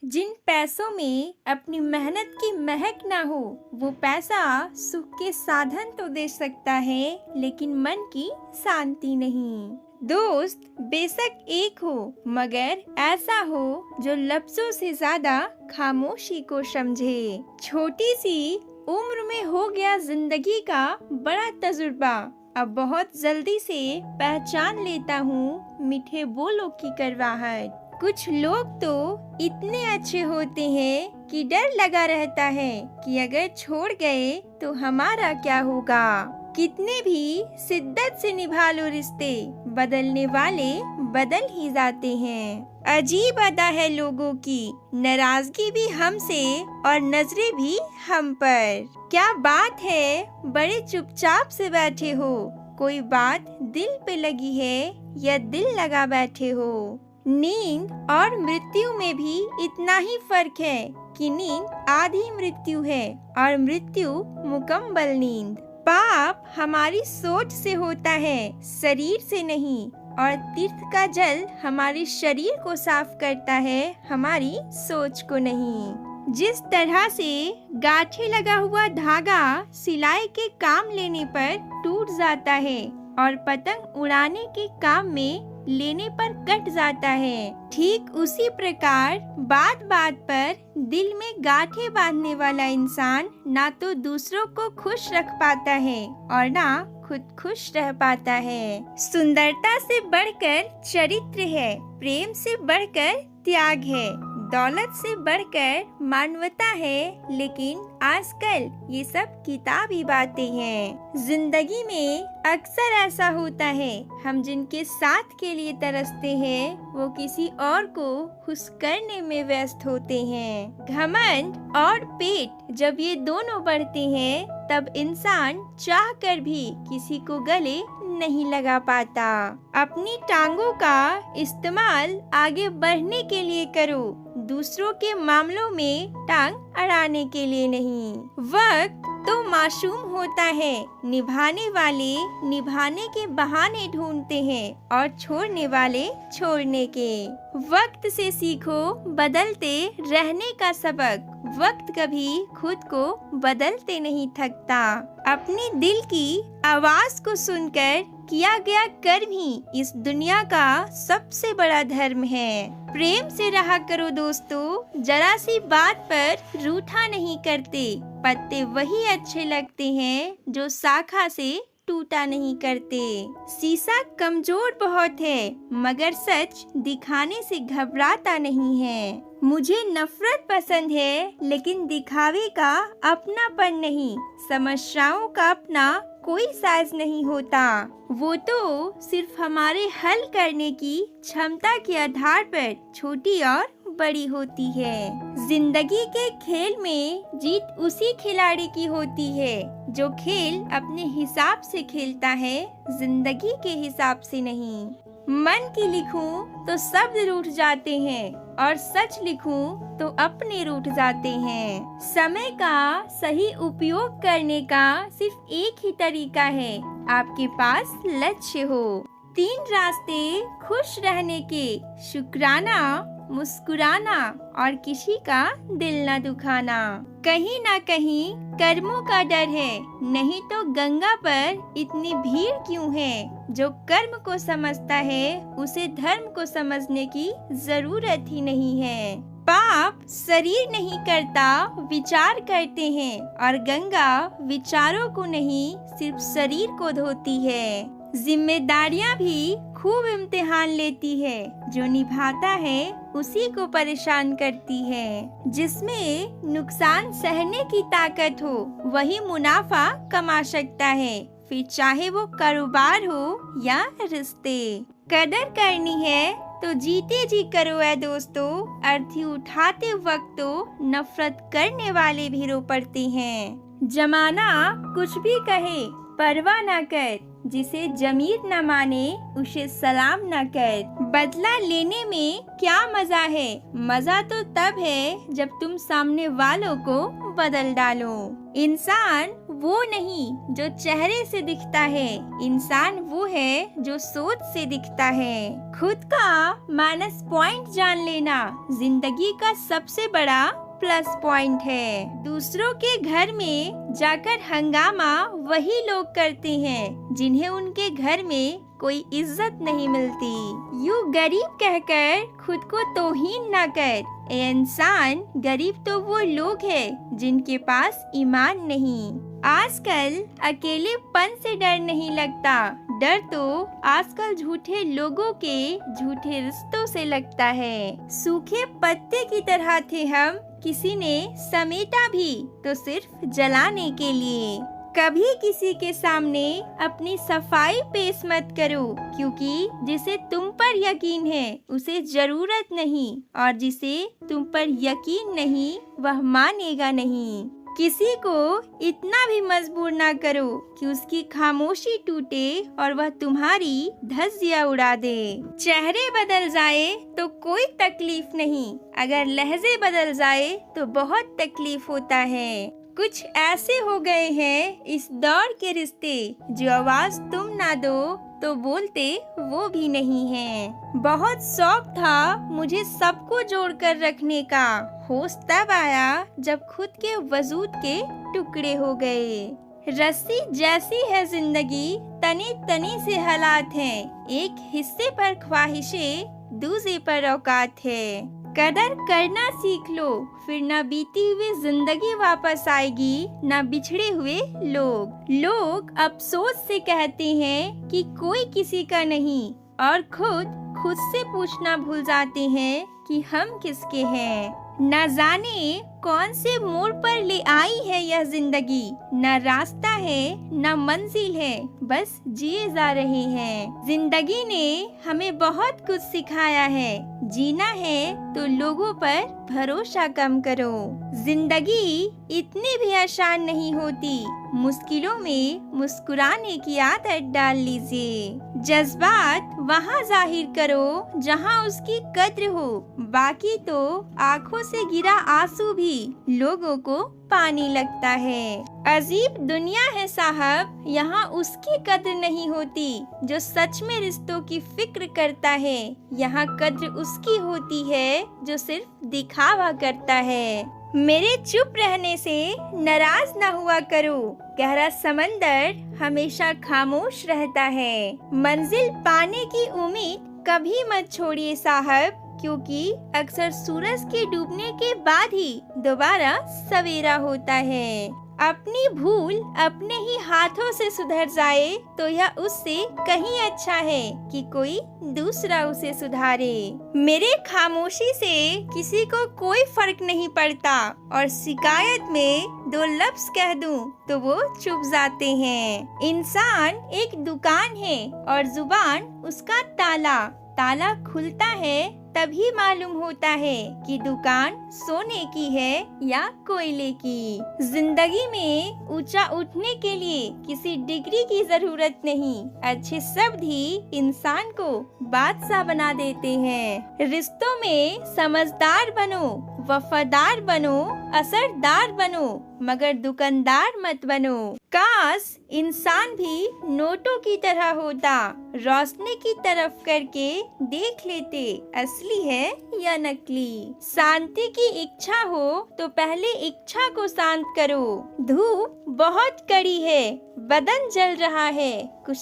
जिन पैसों में अपनी मेहनत की महक ना हो, वो पैसा सुख के साधन तो दे सकता है, लेकिन मन की शांति नहीं। दोस्त बेशक एक हो, मगर ऐसा हो जो लफ्जों से ज्यादा खामोशी को समझे। छोटी सी उम्र में हो गया जिंदगी का बड़ा तजुर्बा, अब बहुत जल्दी से पहचान लेता हूँ मीठे बोलों की करवाहट। कुछ लोग तो इतने अच्छे होते हैं कि डर लगा रहता है कि अगर छोड़ गए तो हमारा क्या होगा। कितने भी शिद्दत से निभा लो रिश्ते, बदलने वाले बदल ही जाते हैं। अजीब अदा है लोगों की, नाराजगी भी हमसे और नजरें भी हम पर। क्या बात है, बड़े चुपचाप से बैठे हो, कोई बात दिल पे लगी है या दिल लगा बैठे हो। नींद और मृत्यु में भी इतना ही फर्क है कि नींद आधी मृत्यु है और मृत्यु मुकम्मल नींद। पाप हमारी सोच से होता है, शरीर से नहीं, और तीर्थ का जल हमारे शरीर को साफ करता है, हमारी सोच को नहीं। जिस तरह से गांठे लगा हुआ धागा सिलाई के काम लेने पर टूट जाता है और पतंग उड़ाने के काम में लेने पर कट जाता है, ठीक उसी प्रकार बात बात पर दिल में गांठें बांधने वाला इंसान ना तो दूसरों को खुश रख पाता है और ना खुद खुश रह पाता है। सुंदरता से बढ़कर चरित्र है, प्रेम से बढ़कर त्याग है, दौलत से बढ़कर मानवता है, लेकिन आजकल ये सब किताबी बातें हैं। जिंदगी में अक्सर ऐसा होता है, हम जिनके साथ के लिए तरसते हैं वो किसी और को खुश करने में व्यस्त होते हैं। घमंड और पेट जब ये दोनों बढ़ते हैं तब इंसान चाह कर भी किसी को गले नहीं लगा पाता। अपनी टांगों का इस्तेमाल आगे बढ़ने के लिए करो, दूसरों के मामलों में टांग अड़ाने के लिए नहीं। वक्त तो मासूम होता है, निभाने वाले निभाने के बहाने ढूंढते हैं और छोड़ने वाले छोड़ने के। वक्त से सीखो बदलते रहने का सबक, वक्त कभी खुद को बदलते नहीं थकता। अपने दिल की आवाज को सुनकर किया गया कर्म ही इस दुनिया का सबसे बड़ा धर्म है। प्रेम से रहा करो दोस्तों, जरा सी बात पर रूठा नहीं करते। पत्ते वही अच्छे लगते हैं जो शाखा से टूटा नहीं करते। शीशा कमजोर बहुत है, मगर सच दिखाने से घबराता नहीं है। मुझे नफरत पसंद है, लेकिन दिखावे का अपनापन नहीं। समस्याओं का अपना कोई साज नहीं होता, वो तो सिर्फ हमारे हल करने की क्षमता के आधार पर छोटी और बड़ी होती है। जिंदगी के खेल में जीत उसी खिलाड़ी की होती है जो खेल अपने हिसाब से खेलता है, जिंदगी के हिसाब से नहीं। मन की लिखूं तो शब्द रूठ जाते हैं और सच लिखूं तो अपने रूठ जाते हैं। समय का सही उपयोग करने का सिर्फ एक ही तरीका है, आपके पास लक्ष्य हो। 3 रास्ते खुश रहने के, शुक्राना, मुस्कुराना और किसी का दिल न दुखाना। कहीं ना कहीं कर्मों का डर है, नहीं तो गंगा पर इतनी भीड़ क्यों है। जो कर्म को समझता है उसे धर्म को समझने की जरूरत ही नहीं है। पाप शरीर नहीं करता, विचार करते हैं, और गंगा विचारों को नहीं सिर्फ शरीर को धोती है। जिम्मेदारियां भी खूब इम्तिहान लेती है, जो निभाता है उसी को परेशान करती है। जिसमें नुकसान सहने की ताकत हो वही मुनाफा कमा सकता है, फिर चाहे वो कारोबार हो या रिश्ते। कदर करनी है तो जीते जी करो ऐ दोस्तों, अर्थी उठाते वक्त तो नफरत करने वाले भी रो पड़ते हैं। जमाना कुछ भी कहे परवाह ना कर, जिसे जमीर न माने उसे सलाम न कर। बदला लेने में क्या मजा है? मजा तो तब है जब तुम सामने वालों को बदल डालो। इंसान वो नहीं जो चेहरे से दिखता है, इंसान वो है जो सोच से दिखता है। खुद का माइनस पॉइंट जान लेना जिंदगी का सबसे बड़ा प्लस पॉइंट है। दूसरों के घर में जाकर हंगामा वही लोग करते हैं जिन्हें उनके घर में कोई इज्जत नहीं मिलती। यूँ गरीब कहकर खुद को तौहीन ना कर। ए इंसान, गरीब तो वो लोग हैं जिनके पास ईमान नहीं। आजकल अकेलेपन से डर नहीं लगता, डर तो आजकल झूठे लोगों के झूठे रिश्तों से लगता है। सूखे पत्ते की तरह थे हम, किसी ने समेटा भी तो सिर्फ जलाने के लिए। कभी किसी के सामने अपनी सफाई पेश मत करो, क्योंकि जिसे तुम पर यकीन है उसे जरूरत नहीं, और जिसे तुम पर यकीन नहीं वह मानेगा नहीं। किसी को इतना भी मजबूर ना करो कि उसकी खामोशी टूटे और वह तुम्हारी धज्जियां उड़ा दे। चेहरे बदल जाए तो कोई तकलीफ नहीं, अगर लहजे बदल जाए तो बहुत तकलीफ होता है। कुछ ऐसे हो गए हैं इस दौर के रिश्ते, जो आवाज तुम ना दो तो बोलते वो भी नहीं है। बहुत शौक था मुझे सबको जोड़कर रखने का, होश तब आया जब खुद के वजूद के टुकड़े हो गए। रस्सी जैसी है जिंदगी, तने तने से हालात हैं, एक हिस्से पर ख्वाहिशें दूसरे पर औकात है। कदर करना सीख लो, फिर ना बीती हुई जिंदगी वापस आएगी, ना बिछड़े हुए लोग अफसोस से कहते हैं कि कोई किसी का नहीं, और खुद से पूछना भूल जाते हैं कि हम किसके हैं। न जाने कौन से मोड़ पर ले आई है यह जिंदगी, न रास्ता है न मंजिल है, बस जिए जा रहे हैं। जिंदगी ने हमें बहुत कुछ सिखाया है, जीना है तो लोगों पर भरोसा कम करो। जिंदगी इतनी भी आसान नहीं होती, मुश्किलों में मुस्कुराने की आदत डाल लीजिए। जज्बात वहाँ जाहिर करो जहाँ उसकी कद्र हो, बाकी तो आँखों से गिरा आंसू भी लोगों को पानी लगता है। अजीब दुनिया है साहब, यहाँ उसकी कद्र नहीं होती जो सच में रिश्तों की फिक्र करता है, यहाँ कद्र उसकी होती है जो सिर्फ दिखावा करता है। मेरे चुप रहने से नाराज ना हुआ करो, गहरा समंदर हमेशा खामोश रहता है। मंजिल पाने की उम्मीद कभी मत छोड़िए साहब, क्योंकि अक्सर सूरज के डूबने के बाद ही दोबारा सवेरा होता है। अपनी भूल अपने ही हाथों से सुधर जाए तो यह उससे कहीं अच्छा है कि कोई दूसरा उसे सुधारे। मेरे खामोशी से किसी को कोई फर्क नहीं पड़ता, और शिकायत में दो लफ्ज कह दूं तो वो चुप जाते हैं। इंसान एक दुकान है और जुबान उसका ताला, ताला खुलता है तभी मालूम होता है कि दुकान सोने की है या कोयले की। जिंदगी में ऊंचा उठने के लिए किसी डिग्री की जरूरत नहीं, अच्छे शब्द ही इंसान को बादशाह बना देते हैं। रिश्तों में समझदार बनो, वफादार बनो, असरदार बनो, मगर दुकानदार मत बनो। काश इंसान भी नोटों की तरह होता, रोशनी की तरफ करके देख लेते असली है या नकली। शांति की इच्छा हो तो पहले इच्छा को शांत करो। धूप बहुत कड़ी है, बदन जल रहा है, कुछ